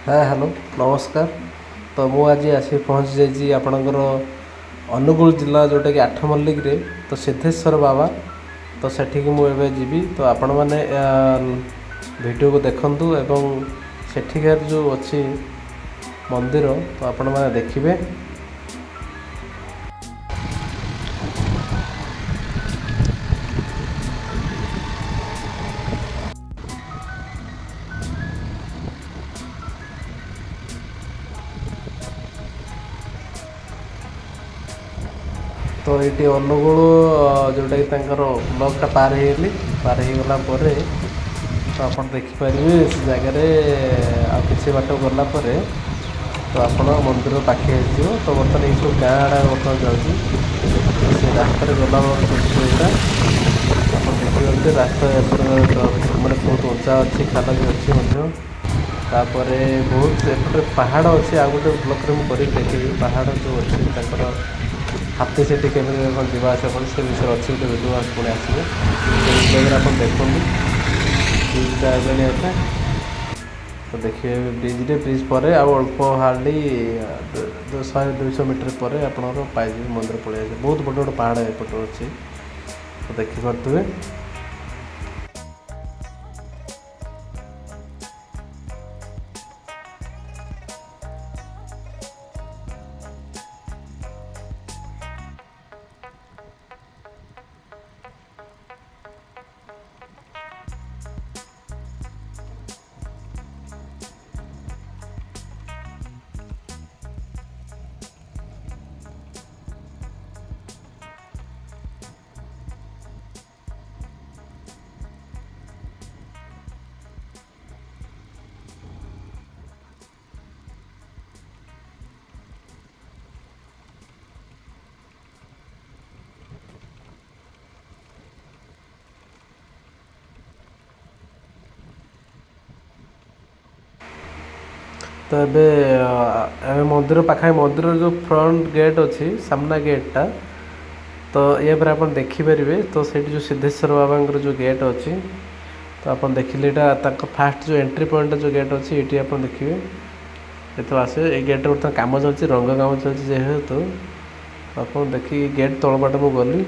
Hello नमस्कार। तो मु आज आसी पहुँची जाइए आपणकर अनुगुल जिला जोटा कि आठमल्लिक तो सिद्धेश्वर बाबा तो सेठिकी मुझे जीवी तो आपण मैंने वीडियो को देखंतु एवं सेठिकार जो अच्छी मंदिर तो आपण मैंने देखिए। तो ये अनुगुल जोटा कि ब्लॉकटा पार होगला तो आप देखिपारे से जगार कि बाट गला तो आप मंदिर पाखे हो तो बर्तमान ये सब गाँ आड़ा बर्तमान जाऊँगी से रास्त गला दृश्य आप देखिए रास्ता मैंने बहुत उचा अच्छी खाल भी अच्छी तापर बहुत एपटे पहाड़ अच्छे आ गए ब्लॉक मुझे देखी पहाड़ जो अच्छी हाथी से जावास से विषय अच्छी गोटे भिडियो पुणी आसवे से ब्लॉग आप देखते ब्रिजा एता तो देखिए ब्रिज पर अल्प हार्डली 100-200 मीटर पर आपंकर पाइबे मंदिर पड़े बहुत बड़ बड़ पहाड़ एपट अच्छी तो देखिपे। तो ये मंदिर पाखा मंदिर जो फ्रंट गेट अच्छी सामना गेटा तो ये पर आप देखिपारे तो से जो सिद्धेश्वर बाबा जो गेट अच्छी तो आप देखिले फास्ट जो एंट्री पॉइंट जो गेट अच्छी ये आप देखिए जो आसे ये गेट बर्तमान कम चलती रंग कम चलती जेहेतु आप देखिए गेट तल बाट मुझे गली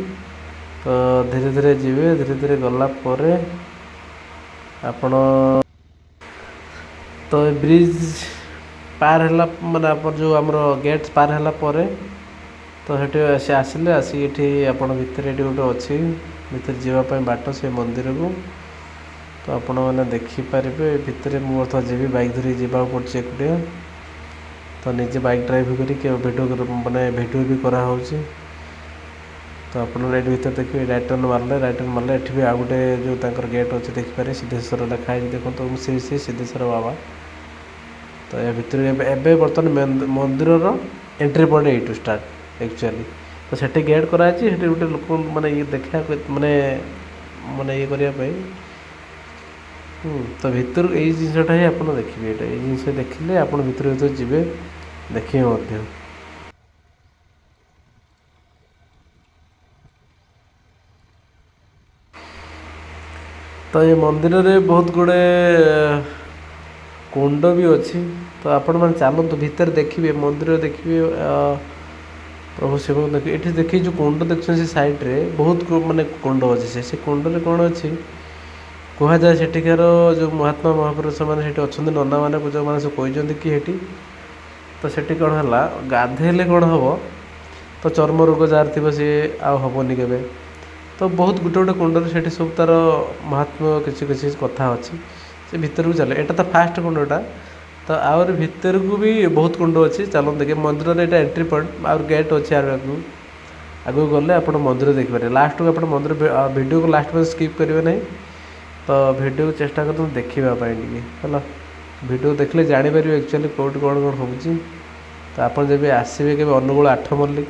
तो धीरे धीरे धीरे गला आपण तो ब्रिज पार है माने आप जो आमर गेट पार है तो से आसिले आसिक आप भितर गोटे अच्छी भितर जावाई बाट से मंदिर को तो आपण मैंने देखिपारे भितर मुझे जी बाइक धरी जावाक पड़े एकुटिया तो निजे बाइक ड्राइव कर भिडियो माने भिडियो भी कराऊ तो आप भर देखिए राइट टर्न मारले ये भी आ गए जो गेट अच्छे देखिपारे सिद्धेश्वर लिखाई देखो तो सी सिद्धेश्वर बाबा तो या भितर एवं बर्तमान मंदिर entry point you start actually तो से गेट कराई गोटे लोक मैंने ये देखा माने माने ये करने तो भितर यही जिनटा ही आप देखिए ये जिन देखिले आप भितर जी देखिए। तो ये मंदिर में बहुत गुड़े कुंड भी अच्छी तो आपण मैंने चलतु भितर देखिए मंदिर देखिए प्रभु शिव देखिए ये देखिए जो कुंड देखते से साइड रे बहुत माने कुंड अच्छे से कुंड में कौन अच्छी कह जाए सेठिकार जो महात्मा महापुरुष मैंने अच्छा नना मैंने जो मैंने सब कहते कि हेटी तो सेठी कौन है गाधेले कौन हम तो चर्म रोग जार थी सी आबनी के तो बहुत गोटे गोटे कुंड से सब तार महात्मा किसी कथा अच्छी से भीतर को चले यहाँ तो फास्ट कुंडटा तो आवर भीतर को भी बहुत कुंड अच्छी चलो देखिए मंदिर यहाँ एंट्री पॉइंट आउर गेट अच्छे आगे गले आप मंदिर देखिपारे लास्ट को आप मंदिर वीडियो को लास्ट में स्किप करेंगे ना तो वीडियो को चेष्टा कर देखापी है वीडियो देखले जापर एक्चुअली कौट कौन कौन हो तो आप जब आसवे के अनुगुल आठमल्लिक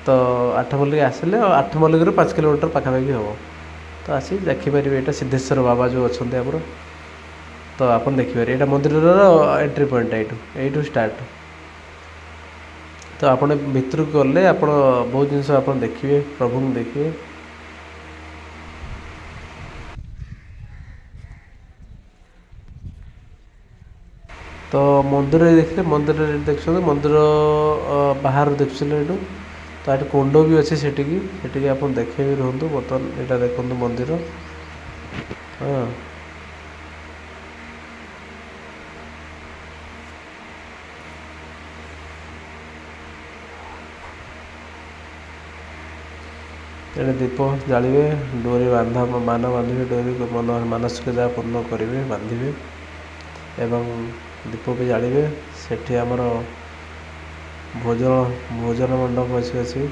तो आठमल्लिक आसिले आठमल्लिक 5 किलोमीटर पाखापाखि हम तो आसी देखिपारे यहाँ सिद्धेश्वर बाबा जो अच्छा आमर तो आप देखिपारे यहाँ मंदिर एंट्री पॉइंट यू स्टार्ट तो आप भर को गले आप बहुत जिनस आप देखिए प्रभु को देखिए। ତ ମନ୍ଦିର ଦେଖିଲେ ମନ୍ଦିରରେ ଦେଖୁଛନ୍ତି ମନ୍ଦିର ବାହାରୁ ଦେଖୁଥିଲେ ଏଠୁ। ତ ଏଠି କୁଣ୍ଡ ବି ଅଛି ସେଠିକି ଆପଣ ଦେଖେଇବି ରୁହନ୍ତୁ। ବର୍ତ୍ତମାନ ଏଇଟା ଦେଖନ୍ତୁ ମନ୍ଦିର। ହଁ ଏଠି ଦୀପ ଜାଳିବେ, ଡୋରି ମାନ ବାନ୍ଧିବେ, ଡୋରି ମାନସିକ ଯାହା ପୂର୍ଣ୍ଣ କରିବେ ବାନ୍ଧିବେ ଏବଂ ଦୀପ ବି ଜାଳିବେ। ସେଠି ଆମର ଭୋଜନ ମଣ୍ଡପ ଅଛି।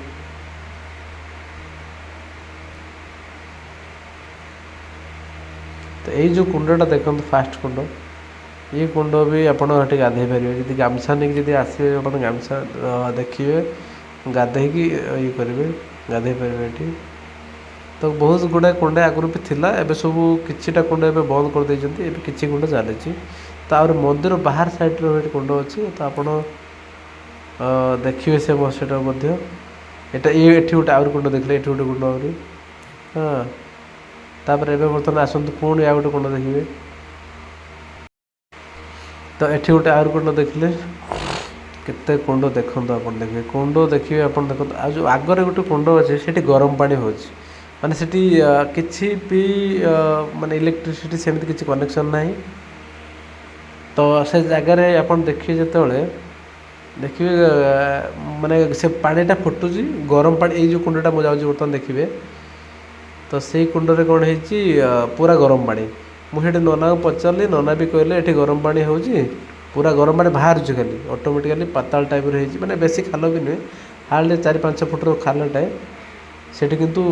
ତ ଏଇ ଯେଉଁ କୁଣ୍ଡଟା ଦେଖନ୍ତୁ ଫାଷ୍ଟ କୁଣ୍ଡ, ଏଇ କୁଣ୍ଡ ବି ଆପଣ ଏଠି ଗାଧୋଇ ପାରିବେ। ଯଦି ଗାମୁଛା ନେଇକି ଯଦି ଆସିବେ ଆପଣ ଗାମୁଛା ଦେଖିବେ ଗାଧୋଇକି ଇଏ କରିବେ, ଗାଧୋଇ ପାରିବେ ଏଠି। ତ ବହୁତ ଗୁଡ଼ାଏ କୁଣ୍ଡ ଆଗରୁ ବି ଥିଲା, ଏବେ ସବୁ କିଛିଟା କୁଣ୍ଡ ଏବେ ବନ୍ଦ କରିଦେଇଛନ୍ତି, ଏବେ କିଛି କୁଣ୍ଡ ଚାଲିଛି। ତାପରେ ମନ୍ଦିର ବାହାର ସାଇଡ଼୍ରେ ଏଠି କୁଣ୍ଡ ଅଛି। ତ ଆପଣ ଦେଖିବେ ସେ ସେଇଟା ମଧ୍ୟ ଏଠି ଗୋଟେ ଆହୁରି କୁଣ୍ଡ ଦେଖିଲେ, ଏଠି ଗୋଟେ କୁଣ୍ଡ ଆହୁରି। ହଁ ତାପରେ ଏବେ ବର୍ତ୍ତମାନ ଆସନ୍ତୁ ପୁଣି ଆଉ ଗୋଟେ କୁଣ୍ଡ ଦେଖିବେ। ତ ଏଠି ଗୋଟେ ଆହୁରି କୁଣ୍ଡ ଦେଖିଲେ, କେତେ କୁଣ୍ଡ ଦେଖନ୍ତୁ ଆପଣ ଦେଖିବେ, କୁଣ୍ଡ ଦେଖିବେ ଆପଣ ଦେଖନ୍ତୁ। ଆଉ ଯେଉଁ ଆଗରେ ଗୋଟେ କୁଣ୍ଡ ଅଛି ସେଠି ଗରମ ପାଣି ହେଉଛି, ମାନେ ସେଠି କିଛି ବି ମାନେ ଇଲେକ୍ଟ୍ରିସିଟି ସେମିତି କିଛି କନେକ୍ସନ୍ ନାହିଁ। ତ ସେ ଜାଗାରେ ଆପଣ ଦେଖିବେ ଯେତେବେଳେ ଦେଖିବେ ମାନେ ସେ ପାଣିଟା ଫୁଟୁଛି ଗରମ ପାଣି। ଏଇ ଯେଉଁ କୁଣ୍ଡଟା ମୁଁ ଯାଉଛି ବର୍ତ୍ତମାନ ଦେଖିବେ, ତ ସେଇ କୁଣ୍ଡରେ କ'ଣ ହେଇଛି ପୁରା ଗରମ ପାଣି। ମୁଁ ସେଠି ନନାଙ୍କୁ ପଚାରିଲି, ନନା ବି କହିଲେ ଏଠି ଗରମ ପାଣି ହେଉଛି, ପୁରା ଗରମ ପାଣି ବାହାରୁଛି ଖାଲି ଅଟୋମେଟିକାଲି ପାତାଳ ଟାଇପ୍ର ହେଇଛି, ମାନେ ବେଶୀ ଖାଲ ବି ନୁହେଁ, ହାର୍ଡ଼ଲି 4-5 ଫୁଟର ଖାଲଟାଏ। ସେଠି କିନ୍ତୁ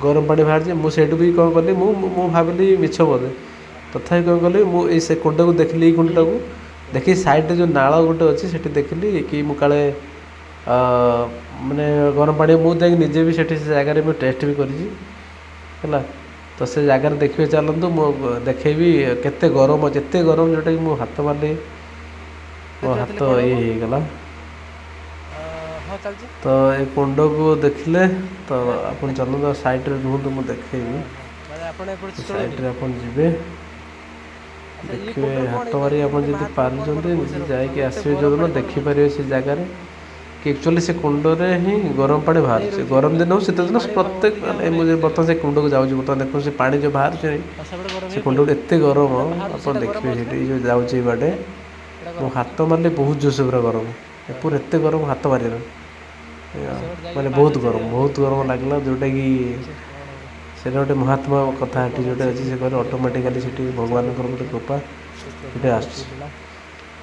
ଗରମ ପାଣି ବାହାରିଛି। ମୁଁ ସେଇଠୁ ବି କ'ଣ କଲି, ମୁଁ ଭାବିଲି ମିଛ ବୋଧେ, ତଥାପି କ'ଣ କଲି ମୁଁ ସେ କୁଣ୍ଡକୁ ଦେଖିଲି, ଏଇ କୁଣ୍ଡଟାକୁ ଦେଖି ସାଇଡ଼୍ରେ ଯେଉଁ ନାଳ ଗୋଟେ ଅଛି ସେଠି ଦେଖିଲି କି ମୁଁ କାଳେ ମାନେ ଗରମ ପାଣି ମୁଁ ଯାଇକି ନିଜେ ବି ସେଠି ସେ ଜାଗାରେ ମୁଁ ଟେଷ୍ଟ ବି କରିଛି ହେଲା। ତ ସେ ଜାଗାରେ ଦେଖିବେ ଚାଲନ୍ତୁ, ମୁଁ ଦେଖେଇବି କେତେ ଗରମ ଅଛି, ଏତେ ଗରମ ଯେଉଁଟାକି ମୁଁ ହାତ ମାରିଲି ମୋ ହାତ ଇଏ ହେଇଗଲା। ତ ଏ କୁଣ୍ଡକୁ ଦେଖିଲେ ତ ଆପଣ ଚାଲନ୍ତୁ ସାଇଡ଼୍ରେ ରୁହନ୍ତୁ, ମୁଁ ଦେଖେଇବି। ସାଇଡ଼୍ରେ ଆପଣ ଯିବେ, ଦେଖିବେ ହାତ ମାରି ଆପଣ ଯଦି ପାରୁଛନ୍ତି ନିଜେ ଯାଇକି ଆସିବେ, ଯେଉଁଦିନ ଦେଖିପାରିବେ ସେ ଜାଗାରେ କି ଆକ୍ଚୁଆଲି ସେ କୁଣ୍ଡରେ ହିଁ ଗରମ ପାଣି ବାହାରୁଛି। ଗରମ ଦିନ ହଉ ଶୀତ ଦିନ ପ୍ରତ୍ୟେକ ମାନେ ମୁଁ ବର୍ତ୍ତମାନ ସେ କୁଣ୍ଡକୁ ଯାଉଛି, ବର୍ତ୍ତମାନ ଦେଖନ୍ତୁ ସେ ପାଣି ଯେଉଁ ବାହାରୁଛି ସେ କୁଣ୍ଡକୁ ଏତେ ଗରମ ଆପଣ ଦେଖିବେ। ସେଠି ଯେଉଁ ଯାଉଛି ଏଇ ବାଟେ ମୁଁ ହାତ ମାରିଲି ବହୁତ ଜୋରସେ ପୁରା ଗରମ, ପୁରା ଏତେ ଗରମ ହାତ ମାରିଗଲା, ମାନେ ବହୁତ ଗରମ ଲାଗିଲା। ଯେଉଁଟାକି ସେଇଟା ଗୋଟେ ମହାତ୍ମା କଥା ଏଠି ଯେଉଁଟା ଅଛି, ସେ କହିଲେ ଅଟୋମେଟିକାଲି ସେଠି ଭଗବାନଙ୍କର ଗୋଟେ କୃପା ସେଠି ଆସୁଛି।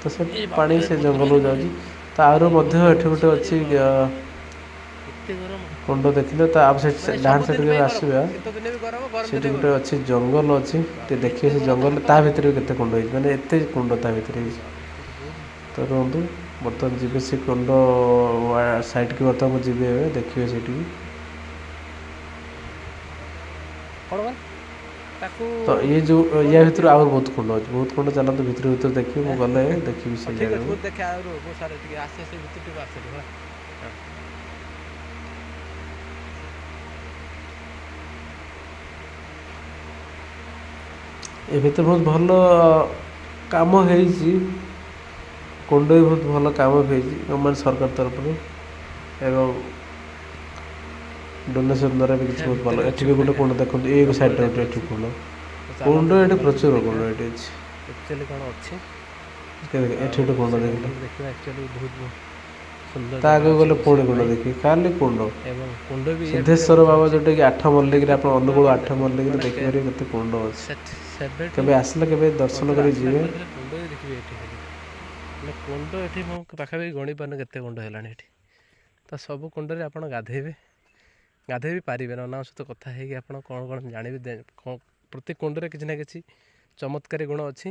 ତ ସେ ପାଣି ସେ ଜଙ୍ଗଲକୁ ଯାଉଛି। ତ ଆହୁରି ମଧ୍ୟ ଏଠି ଗୋଟେ ଅଛି କୁଣ୍ଡ ଦେଖିଲେ ତ ଆଉ ସେ ଡାହାଣ ସାଇଡ଼୍ କେବେ ଆସିବା, ସେଠି ଗୋଟେ ଅଛି ଜଙ୍ଗଲ ଅଛି, ଟିକେ ଦେଖିବେ ସେ ଜଙ୍ଗଲରେ ତା ଭିତରେ ବି କେତେ କୁଣ୍ଡ ହେଇଛି, ମାନେ ଏତେ କୁଣ୍ଡ ତା ଭିତରେ ହେଇଛି। ତ ରୁହନ୍ତୁ ବର୍ତ୍ତମାନ ଯିବେ ସେ କୁଣ୍ଡ ସାଇଡ଼୍କି, ବର୍ତ୍ତମାନ ଯିବେ ଏବେ ଦେଖିବେ ସେଠିକି। ତ ଇଏ ଯେଉଁ ୟା ଭିତରୁ ଆହୁରି ବହୁତ କୁଣ୍ଡ ଅଛି, ବହୁତ କୁଣ୍ଡ। ଚାଲନ୍ତୁ ଭିତରୁ ଦେଖିବି, ମୁଁ ଗଲେ ଦେଖିବି ସେ ଜାଗାକୁ। ଏ ଭିତରେ ବହୁତ ଭଲ କାମ ହେଇଛି, କୁଣ୍ଡ ବି ବହୁତ ଭଲ କାମ ବି ହେଇଛି ଗଭର୍ଣ୍ଣମେଣ୍ଟ ସରକାର ତରଫରୁ, ଏବଂ ଡୋନେସନ୍ ଦ୍ୱାରା ବି କିଛି ବହୁତ ଭଲ। ଏଠି ବି ଗୋଟେ କୁଣ୍ଡ ଦେଖନ୍ତୁ, ଏଇ ସାଇଡ଼୍ରେ ଗୋଟେ ଏଠି କୁଣ୍ଡ ଏଠି ପ୍ରଚୁର କୁଣ୍ଡ ଏଠି ଅଛି। ଏଠି ଗୋଟେ କୁଣ୍ଡ ଦେଖିଲେ, ତା ଆଗକୁ ଗଲେ ପୁଣି କୁଣ୍ଡ ଦେଖିବେ, ଖାଲି କୁଣ୍ଡ। ସିଦ୍ଧେଶ୍ୱର ବାବା ଯେଉଁଟାକି 8 ମଲ୍ଲିକରେ, ଆପଣ ଅନୁଗୁଳ 8 ମଲ୍ଲିକରେ ଦେଖିପାରିବେ କେତେ କୁଣ୍ଡ ଅଛି। କେବେ ଆସିଲେ କେବେ ଦର୍ଶନ କରି ଯିବେ। କୁଣ୍ଡ ଏଠି ମୁଁ ପାଖାପାଖି ଗଣି ପାରୁନି କେତେ କୁଣ୍ଡ ହେଲାଣି ଏଠି। ତ ସବୁ କୁଣ୍ଡରେ ଆପଣ ଗାଧେଇ ବି ପାରିବେ। ନନାଙ୍କ ସହିତ କଥା ହେଇକି ଆପଣ କ'ଣ ଜାଣିବେ, ପ୍ରତି କୁଣ୍ଡରେ କିଛି ନା କିଛି ଚମତ୍କାରୀ ଗୁଣ ଅଛି।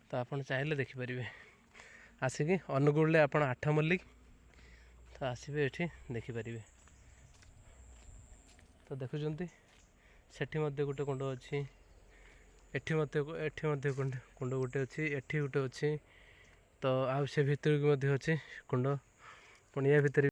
ତ ଆପଣ ଚାହିଁଲେ ଦେଖିପାରିବେ। ଆସିକି ଅନୁଗୁଳରେ ଆପଣ 8 ମଲ୍ଲିକ ତ ଆସିବେ, ଏଠି ଦେଖିପାରିବେ। ତ ଦେଖୁଛନ୍ତି ସେଠି ମଧ୍ୟ ଗୋଟେ କୁଣ୍ଡ ଅଛି, ଏଠି ମଧ୍ୟ କୁଣ୍ଡ ଗୋଟେ ଅଛି, ଏଠି ଗୋଟେ ଅଛି। ତ ଆଉ ସେ ଭିତରକୁ ମଧ୍ୟ ଅଛି କୁଣ୍ଡ, ପୁଣି ୟା ଭିତରେ